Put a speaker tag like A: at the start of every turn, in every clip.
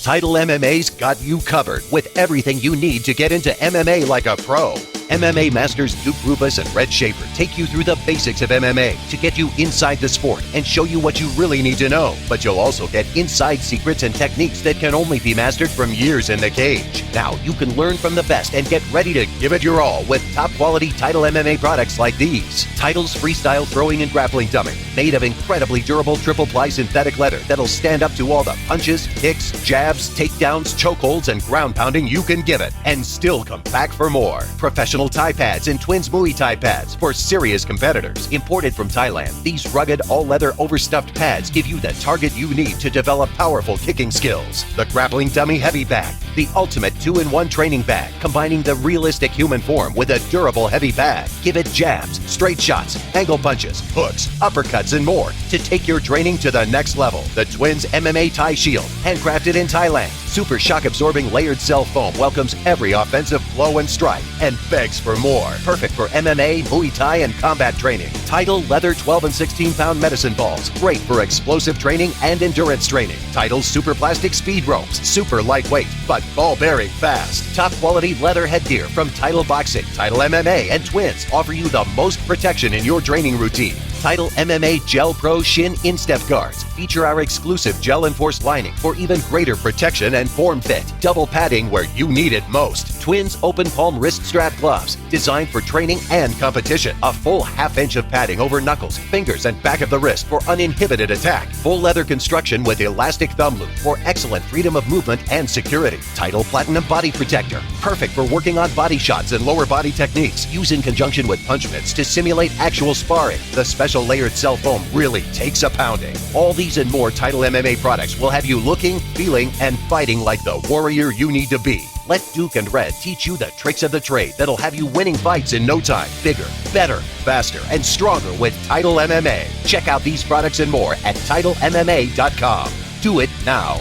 A: TITLE MMA's got you covered with everything you need to get into MMA like a pro. MMA masters Duke Roufus and Red Schafer take you through the basics of MMA to get you inside the sport and show you what you really need to know. But you'll also get inside secrets and techniques that can only be mastered from years in the cage. Now you can learn from the best and get ready to give it your all with top quality TITLE MMA products like these. TITLE's freestyle throwing and grappling dummy, made of incredibly durable triple ply synthetic leather that'll stand up to all the punches, kicks, jabs, takedowns, chokeholds, and ground pounding you can give it, and still come back for more. Professional Thai pads and Twins Muay Thai pads for serious competitors. Imported from Thailand, these rugged, all-leather, overstuffed pads give you the target you need to develop powerful kicking skills. The grappling dummy heavy bag, the ultimate 2-in-1 training bag, combining the realistic human form with a durable heavy bag. Give it jabs, straight shots, angle punches, hooks, uppercuts, and more to take your training to the next level. The Twins MMA Thai Shield, handcrafted in Thailand. Super shock-absorbing layered cell foam welcomes every offensive blow and strike and begs for more. Perfect for MMA, Muay Thai, and combat training. TITLE leather 12 and 16-pound medicine balls, great for explosive training and endurance training. TITLE super plastic speed ropes, super lightweight, but ball-bearing fast. Top-quality leather headgear from TITLE Boxing, TITLE MMA, and Twins offer you the most protection in your training routine. TITLE MMA Gel Pro Shin Instep Guards feature our exclusive gel-enforced lining for even greater protection and form fit. Double padding where you need it most. Twins Open Palm Wrist Strap Gloves, designed for training and competition. A full half-inch of padding over knuckles, fingers, and back of the wrist for uninhibited attack. Full leather construction with elastic thumb loop for excellent freedom of movement and security. TITLE Platinum Body Protector, perfect for working on body shots and lower body techniques. Use in conjunction with punch mitts to simulate actual sparring. The special layered cell foam really takes a pounding. All these and more TITLE MMA products will have you looking, feeling, and fighting like the warrior you need to be. Let Duke and Red teach you the tricks of the trade that'll have you winning fights in no time. Bigger, better, faster, and stronger with TITLE MMA. Check out these products and more at TITLEMMA.com. Do it now.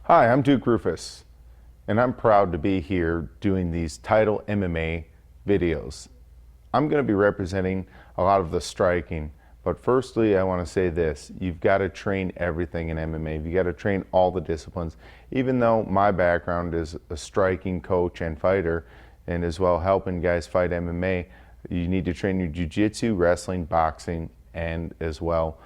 B: Hi, I'm Duke Roufus, and I'm proud to be here doing these TITLE MMA videos. I'm going to be representing a lot of the striking, but firstly I want to say this: you've got to train everything in MMA. You've got to train all the disciplines. Even though my background is a striking coach and fighter, and as well helping guys fight MMA, you need to train your Jiu Jitsu, wrestling, boxing, and as well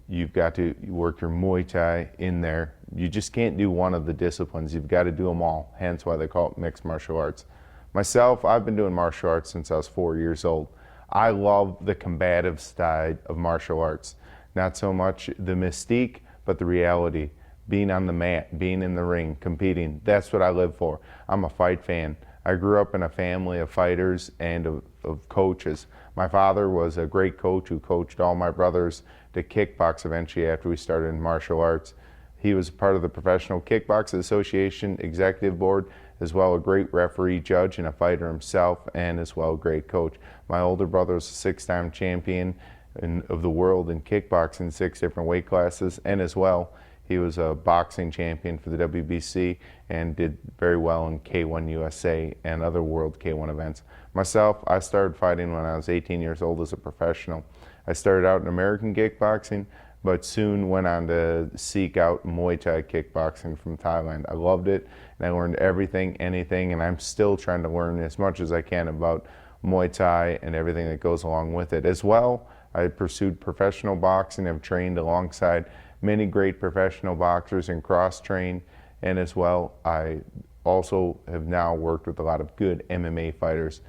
B: you've got to work your Muay Thai in there. You just can't do one of the disciplines. You've got to do them all, hence why they call it mixed martial arts. Myself, I've been doing martial arts since I was 4 years old. I love the combative side of martial arts. Not so much the mystique, but the reality. Being on the mat, being in the ring, competing. That's what I live for. I'm a fight fan. I grew up in a family of fighters and of coaches. My father was a great coach who coached all my brothers to kickbox eventually after we started in martial arts. He was part of the Professional Kickboxing Association Executive Board, as well a great referee, judge, and a fighter himself, and as well a great coach. My older brother was a 6-time champion of the world in kickboxing, 6 different weight classes, and as well he was a boxing champion for the WBC and did very well in K1 USA and other world K1 events. Myself, I started fighting when I was 18 years old as a professional. I started out in American kickboxing, but soon went on to seek out Muay Thai kickboxing from Thailand. I loved it, and I learned everything, anything, and I'm still trying to learn as much as I can about Muay Thai and everything that goes along with it. As well, I pursued professional boxing. I've trained alongside many great professional boxers and cross-trained, and as well, I also have now worked with a lot of good MMA fighters.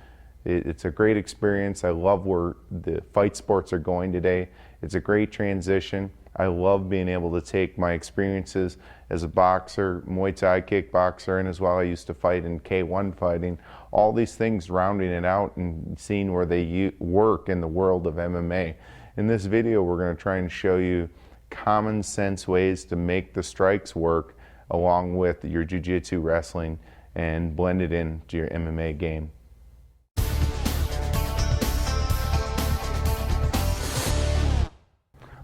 B: It's a great experience. I love where the fight sports are going today. It's a great transition. I love being able to take my experiences as a boxer, Muay Thai kickboxer, and as well I used to fight in K1 fighting, all these things rounding it out and seeing where they work in the world of MMA. In this video, we're going to try and show you common sense ways to make the strikes work along with your Jiu Jitsu wrestling and blend it into your MMA game.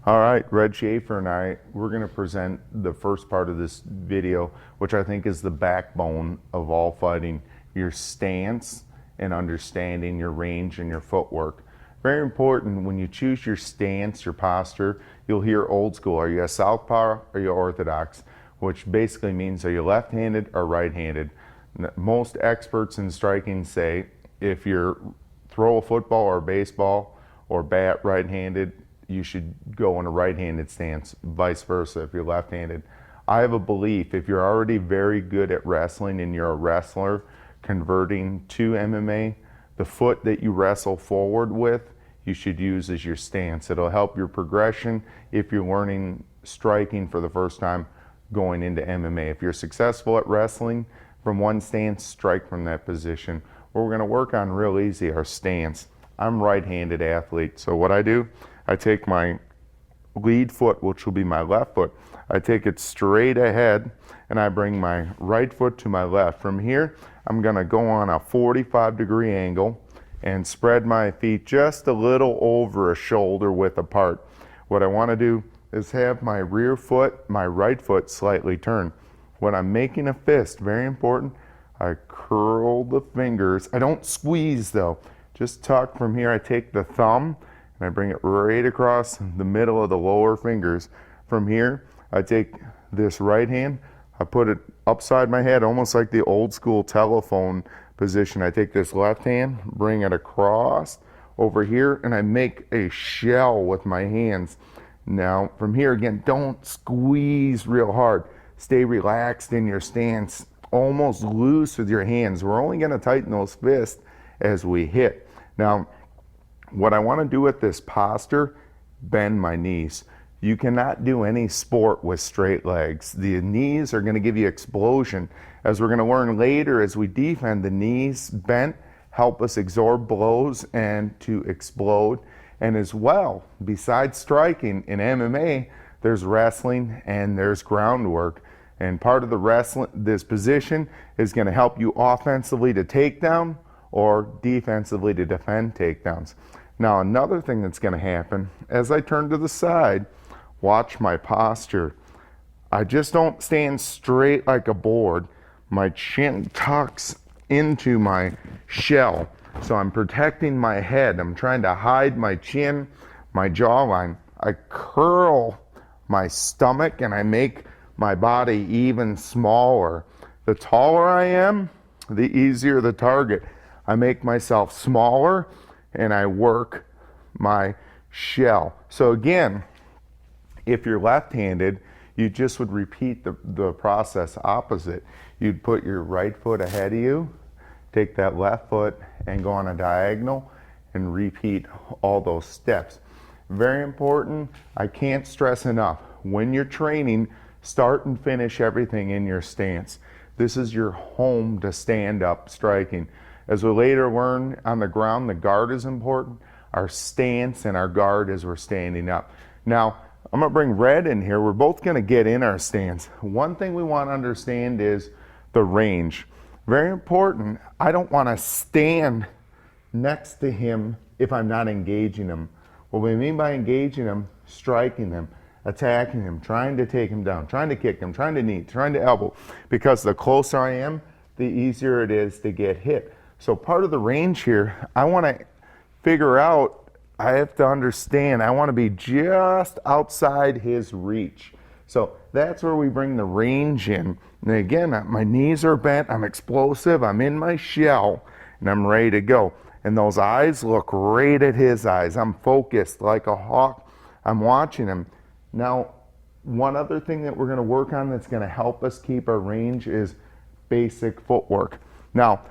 B: All right, Red Schafer and we're going to present the first part of this video, which I think is the backbone of all fighting, your stance and understanding your range and your footwork. Very important when you choose your stance, your posture, you'll hear old school. Are you a southpaw or are you orthodox? Which basically means are you left-handed or right-handed? Most experts in striking say if you throw a football or baseball or bat right-handed, you should go in a right-handed stance, vice versa if you're left-handed. I have a belief if you're already very good at wrestling and you're a wrestler converting to MMA, the foot that you wrestle forward with, you should use as your stance. It'll help your progression if you're learning striking for the first time going into MMA. If you're successful at wrestling from one stance, strike from that position. What we're gonna work on real easy, our stance. I'm right-handed athlete, so what I do, I take my lead foot, which will be my left foot, I take it straight ahead and I bring my right foot to my left. From here, I'm gonna go on a 45-degree angle and spread my feet just a little over a shoulder width apart. What I wanna do is have my rear foot, my right foot slightly turned. When I'm making a fist, very important, I curl the fingers. I don't squeeze though, just tuck from here. I take the thumb and I bring it right across the middle of the lower fingers. From here, I take this right hand, I put it upside my head, almost like the old school telephone position. I take this left hand, bring it across over here, and I make a shell with my hands. Now, from here, again, don't squeeze real hard. Stay relaxed in your stance, almost loose with your hands. We're only gonna tighten those fists as we hit. Now, what I want to do with this posture, bend my knees. You cannot do any sport with straight legs. The knees are going to give you explosion. As we're going to learn later, as we defend, the knees bent help us absorb blows and to explode. And as well, besides striking in MMA, there's wrestling and there's groundwork. And part of the wrestling, this position is going to help you offensively to take down or defensively to defend takedowns. Now another thing that's going to happen, as I turn to the side, watch my posture. I just don't stand straight like a board. My chin tucks into my shell. So I'm protecting my head. I'm trying to hide my chin, my jawline. I curl my stomach and I make my body even smaller. The taller I am, the easier the target. I make myself smaller and I work my shell. So again, if you're left-handed, you just would repeat the process opposite. You'd put your right foot ahead of you, take that left foot and go on a diagonal and repeat all those steps. Very important, I can't stress enough. When you're training, start and finish everything in your stance. This is your home to stand up striking. As we later learn on the ground, the guard is important. Our stance and our guard as we're standing up. Now, I'm gonna bring Red in here. We're both gonna get in our stance. One thing we wanna understand is the range. Very important, I don't wanna stand next to him if I'm not engaging him. What we mean by engaging him, striking him, attacking him, trying to take him down, trying to kick him, trying to knee, trying to elbow. Because the closer I am, the easier it is to get hit. So part of the range here, I want to figure out, I have to understand, I want to be just outside his reach. So that's where we bring the range in. And again, my knees are bent, I'm explosive, I'm in my shell, and I'm ready to go. And those eyes look right at his eyes. I'm focused like a hawk. I'm watching him. Now, one other thing that we're going to work on that's going to help us keep our range is basic footwork. Now,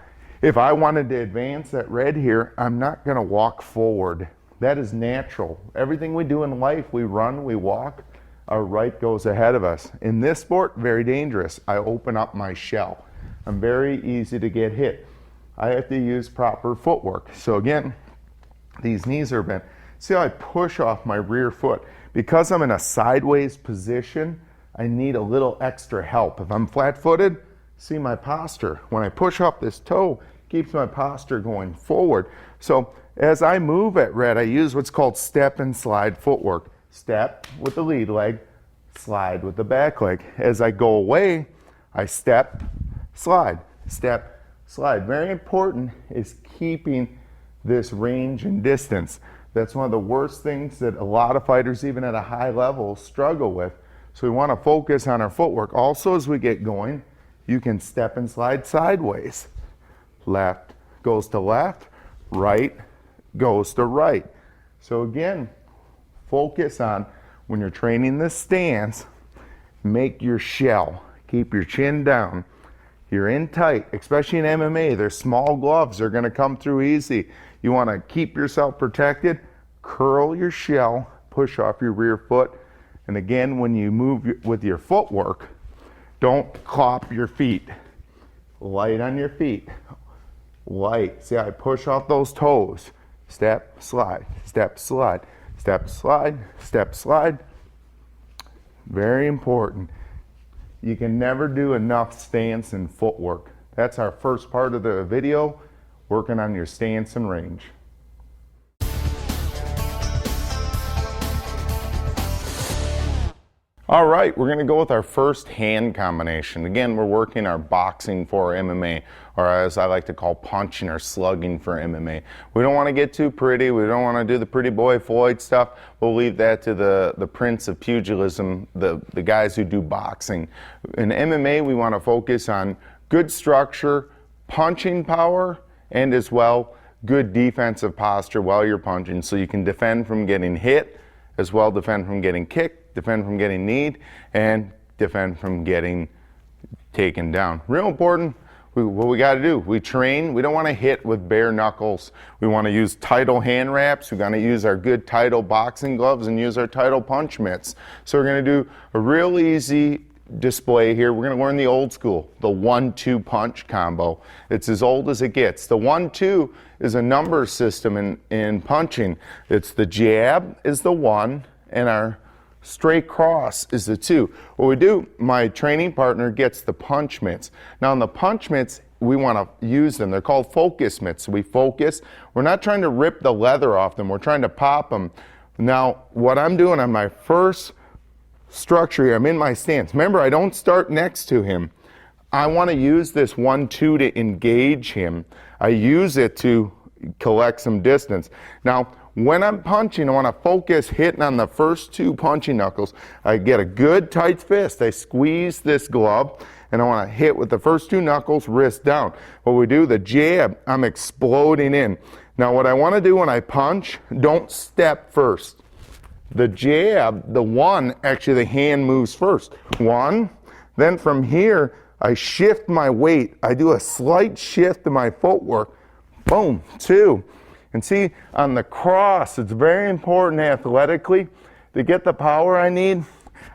B: if I wanted to advance that Red here, I'm not going to walk forward That is natural. Everything we do in life, we run, we walk, our right goes ahead of us. In this sport, very dangerous. I open up my shell. I'm very easy to get hit. I have to use proper footwork. So again, these knees are bent. See how I push off my rear foot? Because I'm in a sideways position, I need a little extra help. If I'm flat-footed, see my posture. When I push up this toe, keeps my posture going forward. So as I move at red, I use what's called step and slide footwork. Step with the lead leg, slide with the back leg. As I go away, I step, slide, step, slide. Very important is keeping this range and distance. That's one of the worst things that a lot of fighters, even at a high level, struggle with. So we want to focus on our footwork. Also, as we get going, you can step and slide sideways. Left goes to left, right goes to right. So again, focus on when you're training this stance, make your shell, keep your chin down. You're in tight, especially in MMA, there's small gloves, they're gonna come through easy. You wanna keep yourself protected, curl your shell, push off your rear foot. And again, when you move with your footwork, don't clop your feet. Light on your feet, light. See how I push off those toes. Step, slide, step, slide, step, slide, step, slide. Very important. You can never do enough stance and footwork. That's our first part of the video, working on your stance and range. All right, we're gonna go with our first hand combination. Again, we're working our boxing for MMA, or as I like to call punching or slugging for MMA. We don't wanna get too pretty. We don't wanna do the pretty boy Floyd stuff. We'll leave that to the prince of pugilism, the guys who do boxing. In MMA, we wanna focus on good structure, punching power, and as well, good defensive posture while you're punching so you can defend from getting hit, as well defend from getting kicked, defend from getting kneed, and defend from getting taken down. Real important, what we got to do, we train, we don't want to hit with bare knuckles. We want to use TITLE hand wraps, we're going to use our good TITLE boxing gloves and use our TITLE punch mitts. So we're going to do a real easy display here. We're going to learn the old school, the 1-2 punch combo. It's as old as it gets. The 1-2 is a number system in punching. It's the jab is the 1 and our straight cross is the 2. What we do, my training partner gets the punch mitts. Now in the punch mitts, we want to use them. They're called focus mitts. So we focus. We're not trying to rip the leather off them. We're trying to pop them. Now what I'm doing on my first structure here, I'm in my stance. Remember, I don't start next to him. I want to use this 1-2 to engage him. I use it to collect some distance. Now, when I'm punching, I want to focus hitting on the first 2 punching knuckles. I get a good tight fist. I squeeze this glove, and I want to hit with the first 2 knuckles, wrist down. What we do, the jab, I'm exploding in. Now, what I want to do when I punch, don't step first. The jab, the 1, actually the hand moves first. 1, then from here, I shift my weight. I do a slight shift to my footwork. Boom, 2. And see, on the cross, it's very important athletically to get the power I need.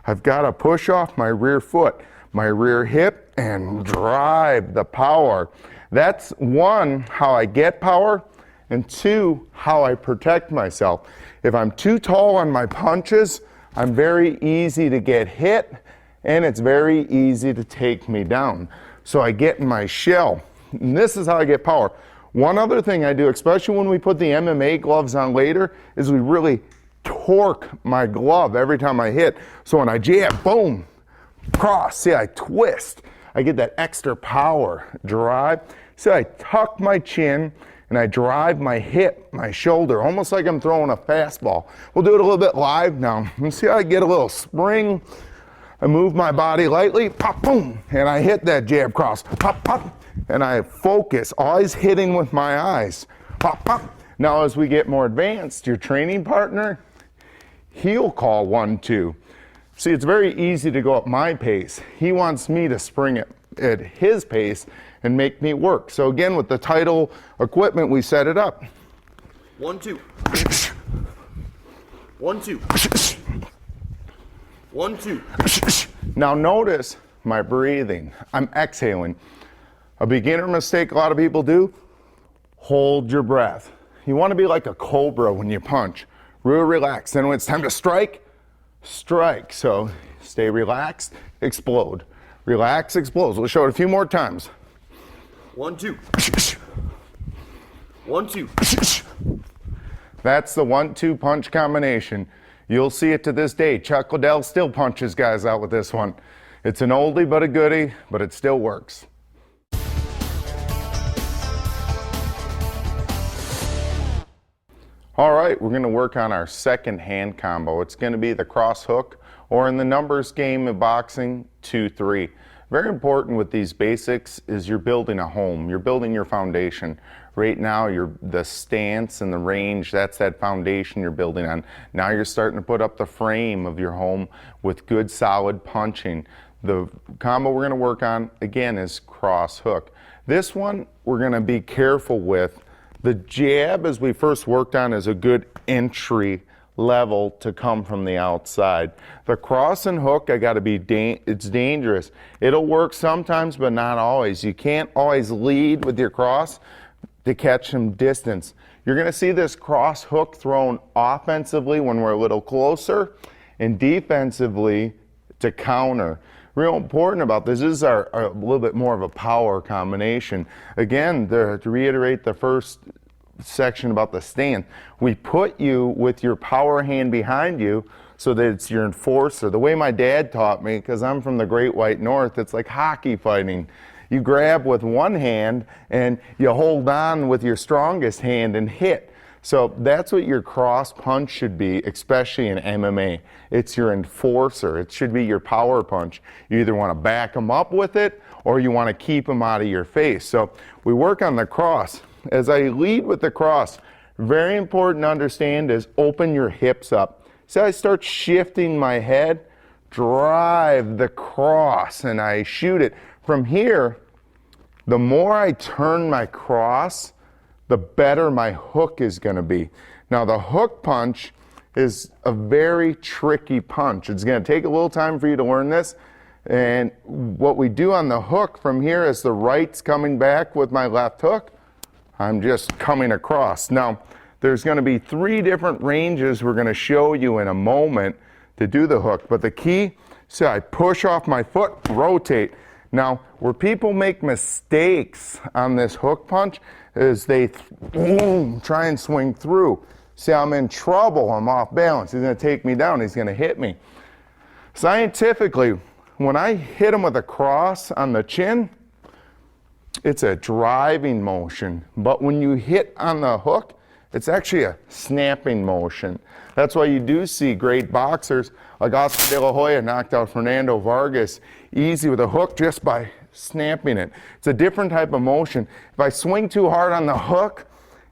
B: I've got to push off my rear foot, my rear hip, and drive the power. That's 1, how I get power, and 2, how I protect myself. If I'm too tall on my punches, I'm very easy to get hit, and it's very easy to take me down. So I get in my shell, and this is how I get power. One other thing I do, especially when we put the MMA gloves on later, is we really torque my glove every time I hit. So when I jab, boom, cross, see I twist. I get that extra power, drive. See I tuck my chin and I drive my hip, my shoulder, almost like I'm throwing a fastball. We'll do it a little bit live now. And see how I get a little spring. I move my body lightly, pop, boom, and I hit that jab cross, pop, pop. And I focus, always hitting with my eyes. Pop, pop. Now as we get more advanced, your training partner, he'll call 1-2. See, it's very easy to go at my pace. He wants me to spring it at his pace and make me work. So again, with the TITLE equipment, we set it up.
C: 1-2. 1, 2. 1, 2.
B: Now notice my breathing. I'm exhaling. A beginner mistake a lot of people do, hold your breath. You want to be like a cobra when you punch. Real relaxed. Then when it's time to strike, strike. So stay relaxed, explode. Relax, explode. We'll show it a few more times.
C: 1, 2. 1, 2.
B: That's the 1-2 punch combination. You'll see it to this day. Chuck Liddell still punches guys out with this one. It's an oldie but a goodie, but it still works. All right, we're going to work on our second hand combo. It's going to be the cross hook, or in the numbers game of boxing, 2-3. Very important with these basics is you're building a home. You're building your foundation. Right now, the stance and the range, that's that foundation you're building on. Now you're starting to put up the frame of your home with good solid punching. The combo we're going to work on, again, is cross hook. This one, we're going to be careful with. The jab, as we first worked on, is a good entry level to come from the outside. The cross and hook, I got to be, it's dangerous. It'll work sometimes, but not always. You can't always lead with your cross to catch some distance. You're going to see this cross hook thrown offensively when we're a little closer, and defensively to counter. Real important about this is a little bit more of a power combination. Again, to reiterate the first section about the stand, we put you with your power hand behind you so that it's your enforcer. The way my dad taught me, because I'm from the Great White North, it's like hockey fighting. You grab with one hand and you hold on with your strongest hand and hit. So that's what your cross punch should be, especially in MMA. It's your enforcer. It should be your power punch. You either want to back them up with it or you want to keep them out of your face. So we work on the cross. As I lead with the cross, very important to understand is open your hips up. So I start shifting my head, drive the cross, and I shoot it. From here, the more I turn my cross, the better my hook is going to be. Now the hook punch is a very tricky punch. It's going to take a little time for you to learn this. And what we do on the hook from here is the right's coming back with my left hook. I'm just coming across. Now there's going to be 3 different ranges we're going to show you in a moment to do the hook. But the key, so I push off my foot, rotate. Now where people make mistakes on this hook punch is they try and swing through. See, I'm in trouble, I'm off balance. He's gonna take me down, he's gonna hit me. Scientifically, when I hit him with a cross on the chin, it's a driving motion. But when you hit on the hook, it's actually a snapping motion. That's why you do see great boxers like Oscar De La Hoya knocked out Fernando Vargas easy with a hook just by snapping it. It's a different type of motion. If I swing too hard on the hook,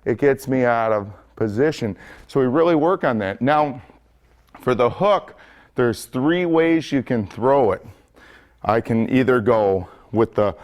B: it gets me out of position. So we really work on that. Now, for the hook, there's 3 ways you can throw it. I can either go with the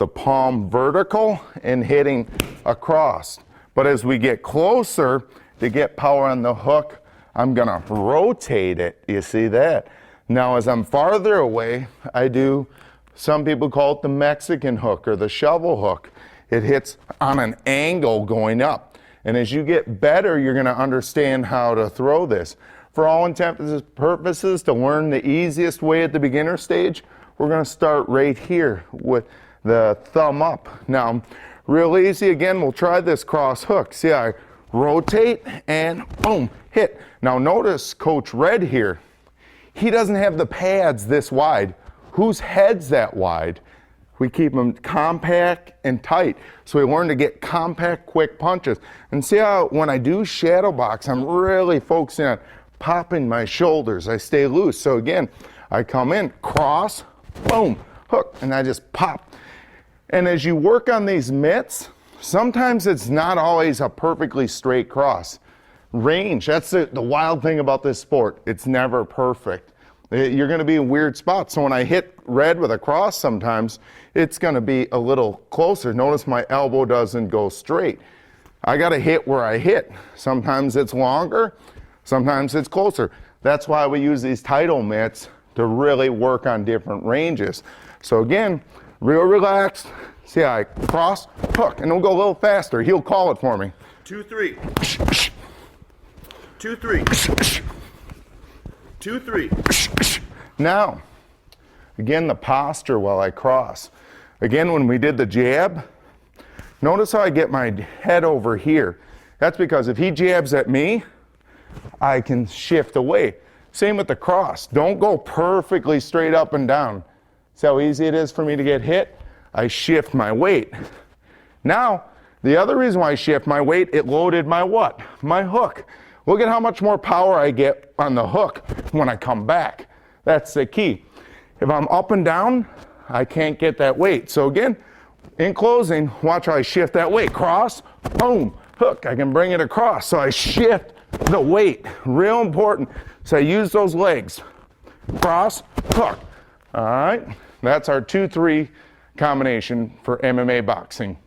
B: palm vertical and hitting across. But as we get closer to get power on the hook, I'm gonna rotate it. You see that? Now, as I'm farther away, I do, some people call it the Mexican hook or the shovel hook. It hits on an angle going up. And as you get better, you're gonna understand how to throw this. For all intents and purposes, to learn the easiest way at the beginner stage, we're gonna start right here with the thumb up. Now, real easy, again, we'll try this cross hook. See, I rotate and boom, hit. Now notice Coach Red here, he doesn't have the pads this wide. Whose head's that wide? We keep them compact and tight. So we learn to get compact, quick punches. And see how when I do shadow box, I'm really focusing on popping my shoulders. I stay loose. So again, I come in, cross, boom, hook, and I just pop. And as you work on these mitts, sometimes it's not always a perfectly straight cross. Range, that's the wild thing about this sport. It's never perfect. You're going to be in weird spots. So when I hit red with a cross sometimes, it's going to be a little closer. Notice my elbow doesn't go straight. I got to hit where I hit. Sometimes it's longer, Sometimes it's closer. That's why we use these title mitts to really work on different ranges. So again, real relaxed. See how I cross, hook, and we'll go a little faster. He'll call it for me.
C: 2, 3. 2, 3. 2, 3.
B: Now, again, the posture while I cross. Again, when we did the jab, notice how I get my head over here. That's because if he jabs at me, I can shift away. Same with the cross. Don't go perfectly straight up and down. See how easy it is for me to get hit? I shift my weight. Now, the other reason why I shift my weight, it loaded my what? My hook. Look at how much more power I get on the hook when I come back. That's the key. If I'm up and down, I can't get that weight. So again, in closing, watch how I shift that weight. Cross, boom, hook. I can bring it across. So I shift the weight. Real important. So I use those legs. Cross, hook. All right. That's our 2-3 combination for MMA boxing.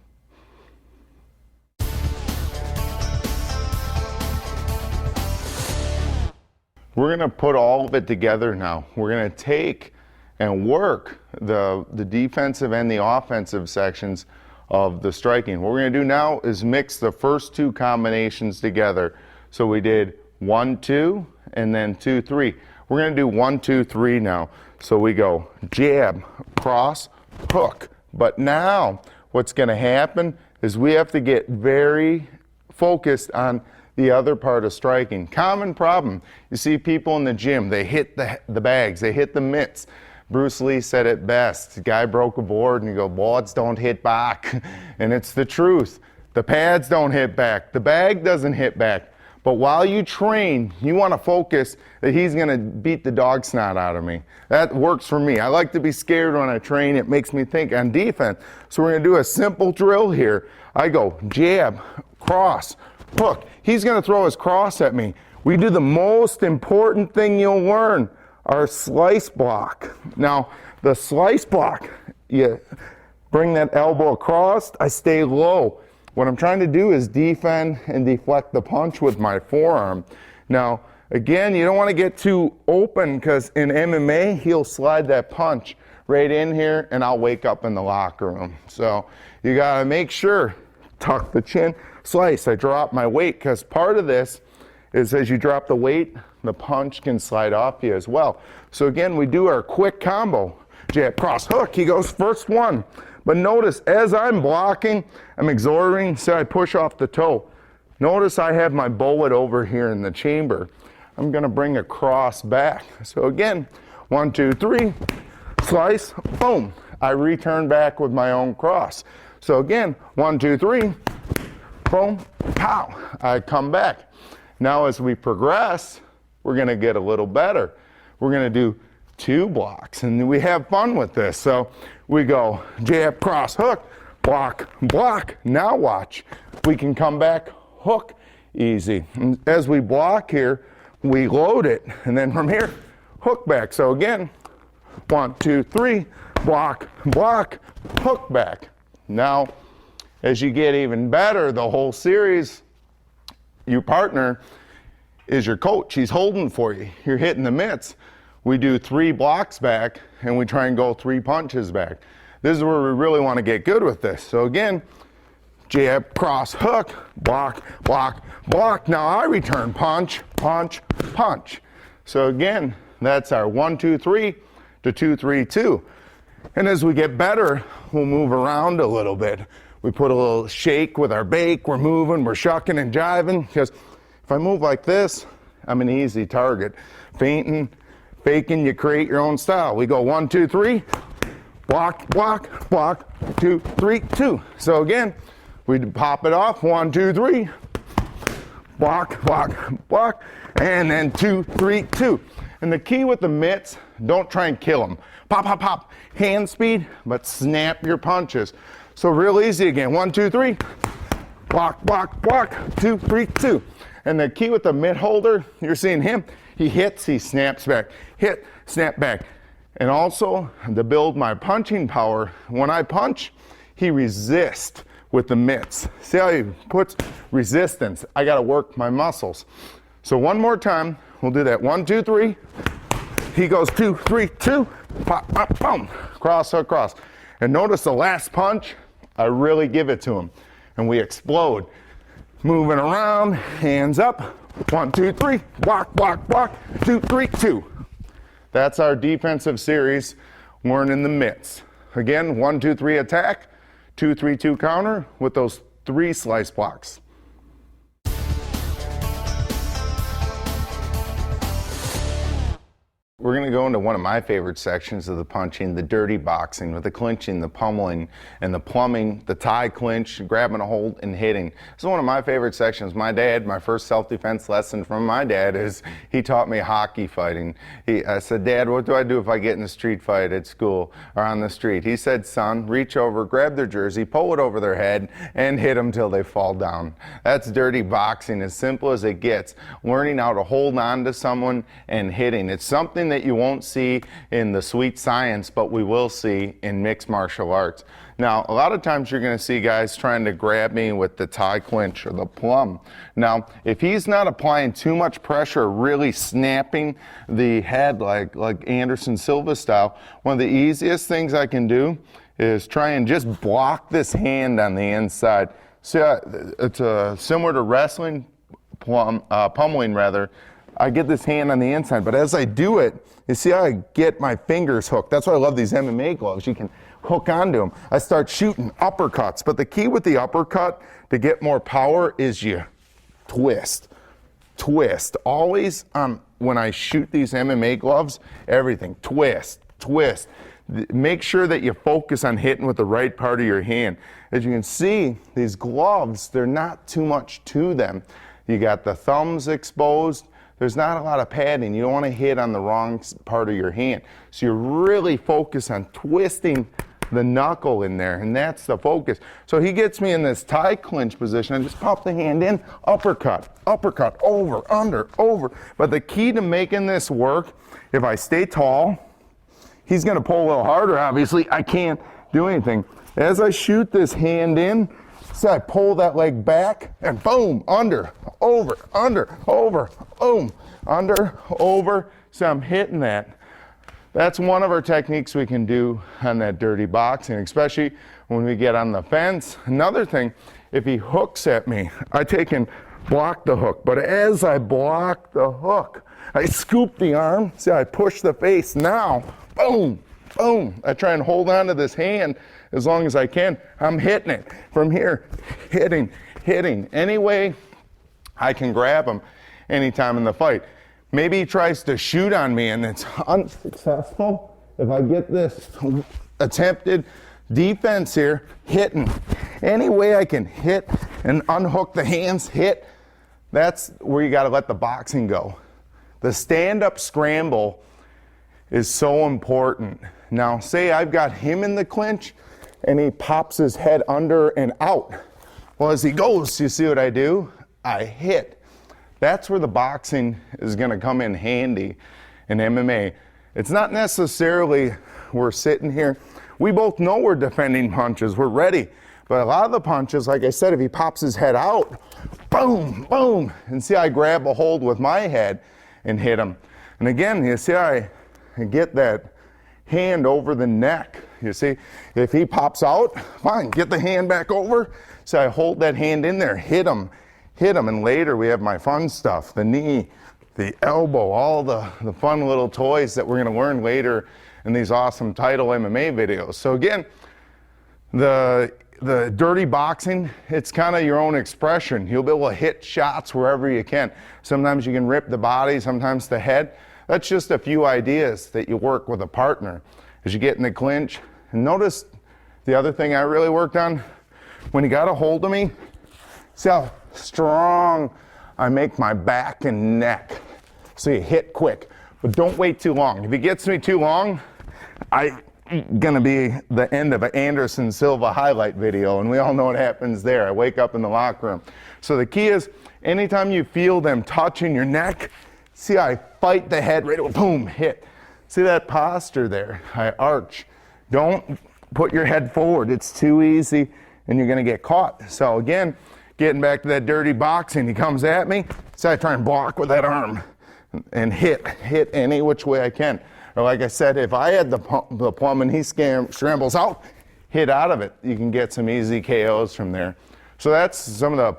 B: We're going to put all of it together now. We're going to take and work the defensive and the offensive sections of the striking. What we're going to do now is mix the first two combinations together. So we did 1-2 and then 2-3. We're going to do 1-2-3 now. So we go jab, cross, hook. But now what's going to happen is we have to get very focused on the other part of striking. Common problem. You see people in the gym, they hit the bags, they hit the mitts. Bruce Lee said it best. The guy broke a board and you go, boards don't hit back. And it's the truth. The pads don't hit back. The bag doesn't hit back. But while you train, you want to focus that he's going to beat the dog snot out of me. That works for me. I like to be scared when I train. It makes me think on defense. So we're going to do a simple drill here. I go jab, cross, hook. He's going to throw his cross at me. We do the most important thing you'll learn, our slice block. Now, the slice block, you bring that elbow across, I stay low. What I'm trying to do is defend and deflect the punch with my forearm. Now, again, you don't want to get too open because in MMA, he'll slide that punch right in here and I'll wake up in the locker room. So you got to make sure, tuck the chin, slice. I drop my weight because part of this is as you drop the weight, the punch can slide off you as well. So again, we do our quick combo. Jab, cross, hook. He goes first one. But notice, as I'm blocking, I'm exhorting, so I push off the toe. Notice I have my bullet over here in the chamber. I'm going to bring a cross back. So again, 1, 2, 3, slice, boom. I return back with my own cross. So again, 1, 2, 3, boom, pow. I come back. Now as we progress, we're going to get a little better. We're going to do 2 blocks, and we have fun with this. So we go jab, cross, hook, block, block. Now watch. We can come back, hook, easy. And as we block here, we load it, and then from here, hook back. So again, 1, 2, 3, block, block, hook back. Now, as you get even better, the whole series, your partner is your coach. He's holding for you. You're hitting the mitts. We do 3 blocks back, and we try and go 3 punches back. This is where we really want to get good with this. So again, jab, cross, hook, block, block, block. Now I return punch, punch, punch. So again, that's our 1, 2, 3 to 2, 3, 2. And as we get better, we'll move around a little bit. We put a little shake with our bake. We're moving, we're shucking and jiving. Because if I move like this, I'm an easy target. Feinting, faking, you create your own style. We go 1, 2, 3, block, block, block, 2, 3, 2. So again, we pop it off, 1, 2, 3, block, block, block, and then 2, 3, 2. And the key with the mitts, don't try and kill them. Pop, pop, pop, hand speed, but snap your punches. So real easy again, 1, 2, 3, block, block, block, 2, 3, 2. And the key with the mitt holder, you're seeing him, he hits, he snaps back, hit, snap back. And also, to build my punching power, when I punch, he resists with the mitts. See how he puts resistance? I gotta work my muscles. So one more time, we'll do that. 1, 2, 3. He goes 2, 3, 2. Pop, pop, boom. Cross, hook, cross. And notice the last punch, I really give it to him. And we explode. Moving around, hands up. 1, 2, 3. Block, block, block. 2, 3, 2. That's our defensive series. Learning the mitts. Again, 1, 2, 3 attack. 2, 3, 2 counter with those 3 slice blocks. We're going to go into one of my favorite sections of the punching, the dirty boxing, with the clinching, the pummeling, and the plumbing, the tie clinch, grabbing a hold and hitting. This is one of my favorite sections. My dad, my first self-defense lesson from my dad is he taught me hockey fighting. I said, Dad, what do I do if I get in a street fight at school or on the street? He said, son, reach over, grab their jersey, pull it over their head, and hit them till they fall down. That's dirty boxing, as simple as it gets. Learning how to hold on to someone and hitting. It's something that you won't see in the sweet science, but we will see in mixed martial arts. Now, a lot of times you're going to see guys trying to grab me with the tie clinch or the plum. Now, if he's not applying too much pressure, really snapping the head like Anderson Silva style, one of the easiest things I can do is try and just block this hand on the inside. So it's similar to wrestling, pummeling rather. I get this hand on the inside, but as I do it, you see how I get my fingers hooked. That's why I love these MMA gloves. You can hook onto them. I start shooting uppercuts, but the key with the uppercut to get more power is you twist. Twist. Always when I shoot these MMA gloves, everything, twist, twist. Make sure that you focus on hitting with the right part of your hand. As you can see, these gloves, they're not too much to them. You got the thumbs exposed. There's not a lot of padding. You don't want to hit on the wrong part of your hand. So you really focus on twisting the knuckle in there, and that's the focus. So he gets me in this tie clinch position. I just pop the hand in, uppercut, uppercut, over, under, over. But the key to making this work, if I stay tall, he's going to pull a little harder, obviously. I can't do anything. As I shoot this hand in, so I pull that leg back and boom, under, over, boom, under, over. So I'm hitting that. That's one of our techniques we can do on that dirty boxing, especially when we get on the fence. Another thing, if he hooks at me, I take and block the hook. But as I block the hook, I scoop the arm, see I push the face. Now, boom, boom. I try and hold on to this hand as long as I can. I'm hitting it from here, hitting. Any way I can grab him anytime in the fight. Maybe he tries to shoot on me and it's unsuccessful. If I get this attempted defense here, hitting. Any way I can hit and unhook the hands, hit, that's where you gotta let the boxing go. The stand-up scramble is so important. Now, say I've got him in the clinch and he pops his head under and out. Well, as he goes, you see what I do? I hit. That's where the boxing is going to come in handy in MMA. It's not necessarily we're sitting here. We both know we're defending punches. We're ready. But a lot of the punches, like I said, if he pops his head out, boom, boom. And see, I grab a hold with my head and hit him. And again, you see, I get that hand over the neck. You see, if he pops out, fine, get the hand back over. So I hold that hand in there, hit him. And later we have my fun stuff, the knee, the elbow, all the fun little toys that we're going to learn later in these awesome Title MMA videos. So again, the dirty boxing, it's kind of your own expression. You'll be able to hit shots wherever you can. Sometimes you can rip the body, sometimes the head. That's just a few ideas that you work with a partner as you get in the clinch. And notice the other thing I really worked on, when he got a hold of me, see how strong I make my back and neck. So you hit quick, but don't wait too long. If he gets me too long, I'm gonna be the end of an Anderson Silva highlight video, and we all know what happens there. I wake up in the locker room. So the key is, anytime you feel them touching your neck, see how I fight the head, right, boom, hit. See that posture there? I arch. Don't put your head forward. It's too easy and you're gonna get caught. So again, getting back to that dirty boxing. He comes at me, so I try and block with that arm and hit any which way I can. Or like I said, if I had the plum and he scrambles out, hit out of it. You can get some easy KOs from there. So that's some of the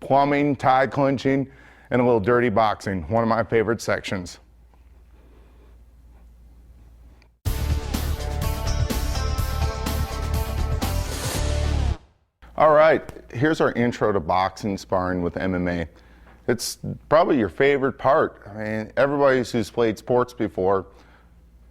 B: plumbing, tie clinching, and a little dirty boxing. One of my favorite sections. All right, here's our intro to boxing sparring with MMA. It's probably your favorite part. I mean, everybody who's played sports before,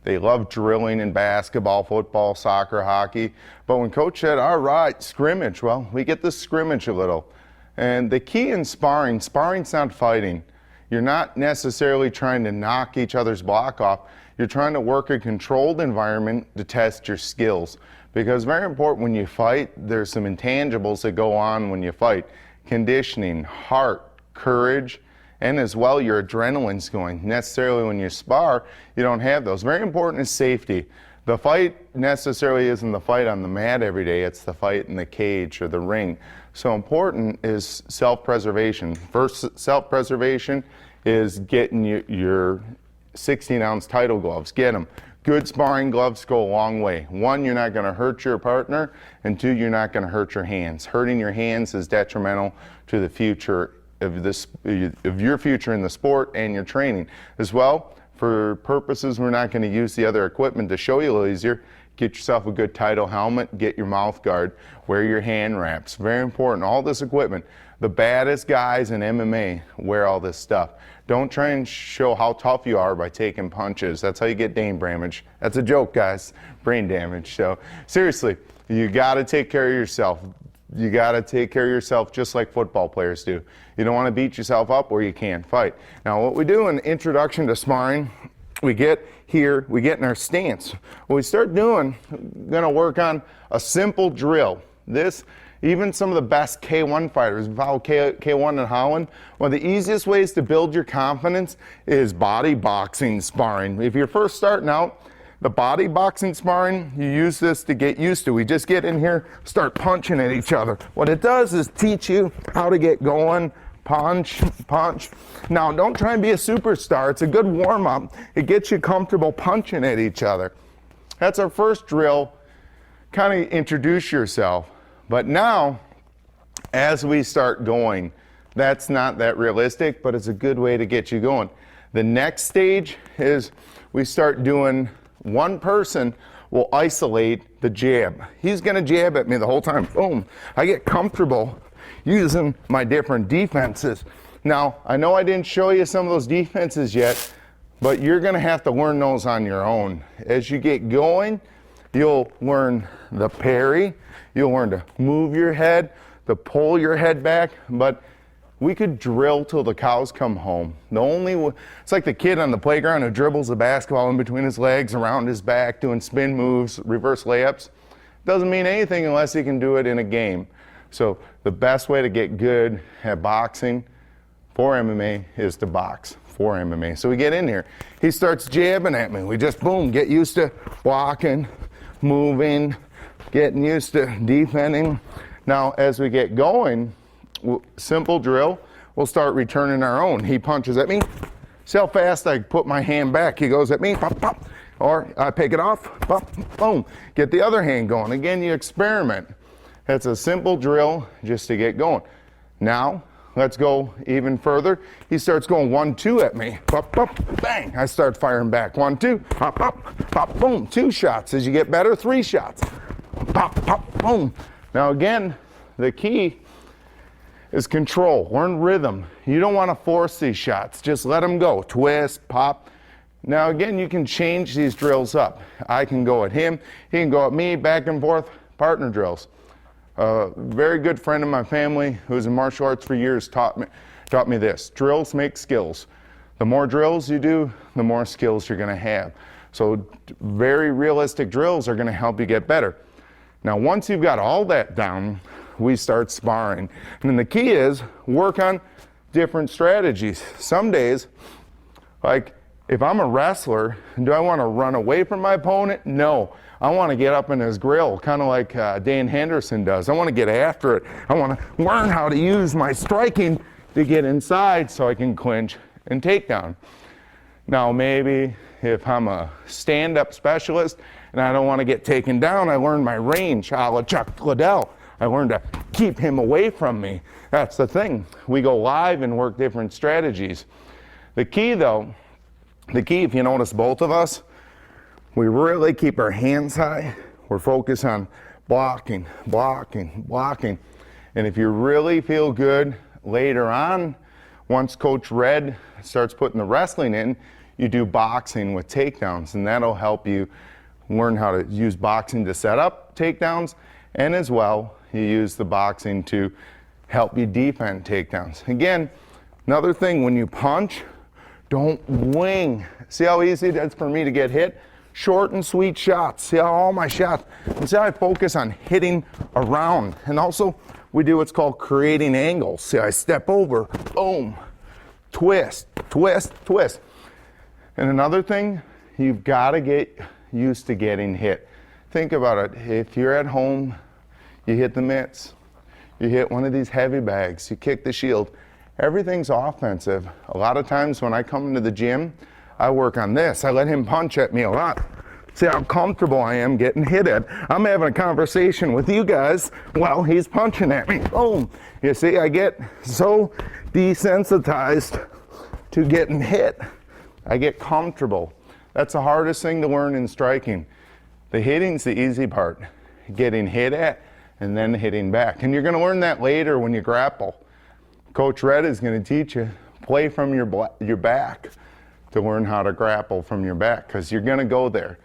B: they love drilling in basketball, football, soccer, hockey. But when coach said, all right, scrimmage, well, we get to scrimmage a little. And the key in sparring's not fighting. You're not necessarily trying to knock each other's block off. You're trying to work a controlled environment to test your skills. Because very important when you fight, there's some intangibles that go on when you fight. Conditioning, heart, courage, and as well your adrenaline's going. Necessarily when you spar, you don't have those. Very important is safety. The fight necessarily isn't the fight on the mat every day, it's the fight in the cage or the ring. So important is self-preservation. First self-preservation is getting your 16-ounce title gloves. Get them. Good sparring gloves go a long way. One, you're not going to hurt your partner, and two, you're not going to hurt your hands. Hurting your hands is detrimental to the future of your future in the sport and your training. As well, for purposes we're not going to use the other equipment to show you a little easier, get yourself a good title helmet, get your mouth guard, wear your hand wraps. Very important. All this equipment. The baddest guys in MMA wear all this stuff. Don't try and show how tough you are by taking punches. That's how you get brain damage. That's a joke, guys. Brain damage. So seriously, you got to take care of yourself. You got to take care of yourself just like football players do. You don't want to beat yourself up where you can't fight. Now, what we do in introduction to sparring, we get here, we get in our stance. What we start doing, we're going to work on a simple drill. This, even some of the best K1 fighters, follow K1 in Holland, one of the easiest ways to build your confidence is body boxing sparring. If you're first starting out, the body boxing sparring, you use this to get used to. We just get in here, start punching at each other. What it does is teach you how to get going, punch, punch. Now, don't try and be a superstar. It's a good warm-up. It gets you comfortable punching at each other. That's our first drill. Kind of introduce yourself. But now, as we start going, that's not that realistic, but it's a good way to get you going. The next stage is we start doing one person will isolate the jab. He's going to jab at me the whole time. Boom. I get comfortable using my different defenses. Now, I know I didn't show you some of those defenses yet, but you're going to have to learn those on your own. As you get going, you'll learn the parry. You'll learn to move your head, to pull your head back, but we could drill till the cows come home. It's like the kid on the playground who dribbles the basketball in between his legs, around his back, doing spin moves, reverse layups. Doesn't mean anything unless he can do it in a game. So the best way to get good at boxing for MMA is to box for MMA. So we get in here. He starts jabbing at me. We just, boom, get used to blocking, moving, getting used to defending. Now, as we get going, simple drill, we'll start returning our own. He punches at me. See how fast I put my hand back. He goes at me, pop, pop. Or I pick it off, pop, boom. Get the other hand going. Again, you experiment. That's a simple drill just to get going. Now, let's go even further. He starts going 1-2 at me. Pop, pop, bang. I start firing back. 1-2, pop, pop, pop, boom. 2 shots. As you get better, 3 shots. Pop, pop, boom. Now again, the key is control. Learn rhythm. You don't want to force these shots. Just let them go. Twist, pop. Now again, you can change these drills up. I can go at him. He can go at me, back and forth. Partner drills. A very good friend of my family who was in martial arts for years taught me this. Drills make skills. The more drills you do, the more skills you're going to have. So very realistic drills are going to help you get better. Now once you've got all that down, we start sparring. And then the key is work on different strategies. Some days, like If I'm a wrestler, do I want to run away from my opponent? No. I want to get up in his grill, kind of like Dan Henderson does. I want to get after it. I want to learn how to use my striking to get inside so I can clinch and take down. Now maybe if I'm a stand-up specialist and I don't want to get taken down, I learn my range, a la Chuck Liddell. I learn to keep him away from me. That's the thing. We go live and work different strategies. The key though, if you notice both of us, we really keep our hands high. We're focused on blocking, blocking, blocking. And if you really feel good later on, once Coach Red starts putting the wrestling in, you do boxing with takedowns, and that'll help you learn how to use boxing to set up takedowns, and as well, you use the boxing to help you defend takedowns. Again, another thing, when you punch, don't wing. See how easy it is for me to get hit? Short and sweet shots. See how all my shots, and see how I focus on hitting around. And also, we do what's called creating angles. See how I step over, boom, twist, twist, twist. And another thing, you've got to get used to getting hit. Think about it. If you're at home, you hit the mitts, you hit one of these heavy bags, you kick the shield, everything's offensive. A lot of times when I come into the gym, I work on this. I let him punch at me a lot. See how comfortable I am getting hit at. I'm having a conversation with you guys while he's punching at me. Boom. You see, I get so desensitized to getting hit. I get comfortable. That's the hardest thing to learn in striking. The hitting's the easy part. Getting hit at and then hitting back. And you're going to learn that later when you grapple. Coach Red is going to teach you, play from your back to learn how to grapple from your back, because you're going to go there.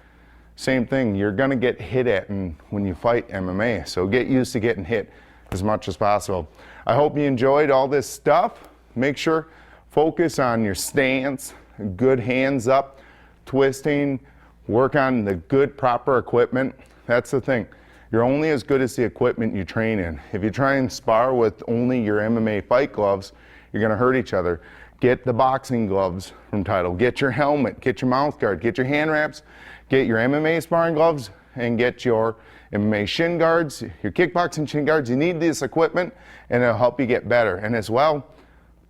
B: Same thing, you're going to get hit at when you fight MMA, so get used to getting hit as much as possible. I hope you enjoyed all this stuff. Make sure, focus on your stance, good hands up, twisting, work on the good proper equipment. That's the thing. You're only as good as the equipment you train in. If you try and spar with only your MMA fight gloves, you're going to hurt each other. Get the boxing gloves from Title. Get your helmet, get your mouth guard, get your hand wraps, get your MMA sparring gloves, and get your MMA shin guards, your kickboxing shin guards. You need this equipment, and it'll help you get better. And as well,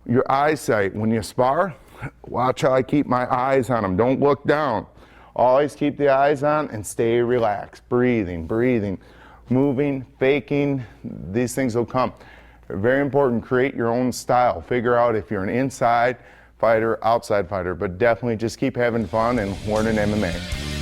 B: your eyesight. When you spar, watch how I keep my eyes on them. Don't look down. Always keep the eyes on and stay relaxed. Breathing, breathing, moving, faking. These things will come. Very important, create your own style. Figure out if you're an inside fighter, outside fighter, but definitely just keep having fun and learning MMA.